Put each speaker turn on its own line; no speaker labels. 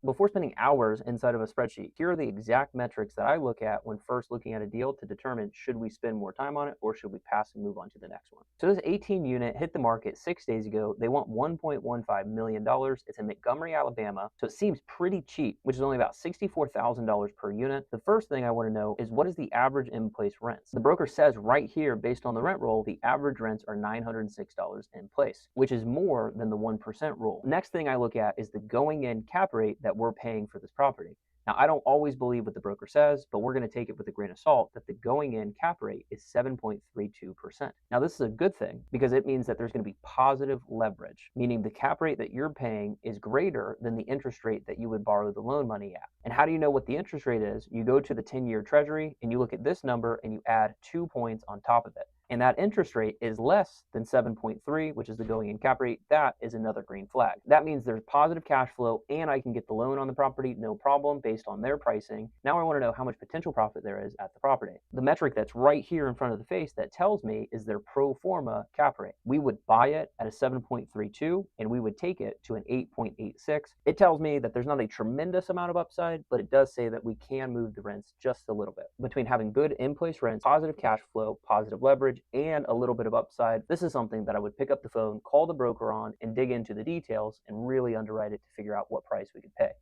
Before spending hours inside of a spreadsheet, here are the exact metrics that I look at when first looking at a deal to determine should we spend more time on it or should we pass and move on to the next one. So this 18 unit hit the market 6 days ago. They want $1.15 million. It's in Montgomery, Alabama. So it seems pretty cheap, which is only about $64,000 per unit. The first thing I want to know is what is the average in-place rents? The broker says right here, based on the rent roll, the average rents are $906 in place, which is more than the 1% rule. Next thing I look at is the going in cap rate that we're paying for this property. Now, I don't always believe what the broker says, but we're going to take it with a grain of salt that the going in cap rate is 7.32%. Now, this is a good thing because it means that there's going to be positive leverage, meaning the cap rate that you're paying is greater than the interest rate that you would borrow the loan money at. And how do you know what the interest rate is? You go to the 10-year treasury and you look at this number and you add 2 points on top of it. And that interest rate is less than 7.3, which is the going in cap rate. That is another green flag. That means there's positive cash flow and I can get the loan on the property, no problem, based on their pricing. Now I want to know how much potential profit there is at the property. The metric that's right here in front of the face that tells me is their pro forma cap rate. We would buy it at a 7.32 and we would take it to an 8.86. It tells me that there's not a tremendous amount of upside, but it does say that we can move the rents just a little bit. Between having good in-place rents, positive cash flow, positive leverage, and a little bit of upside, this is something that I would pick up the phone, call the broker on, and dig into the details and really underwrite it to figure out what price we could pay.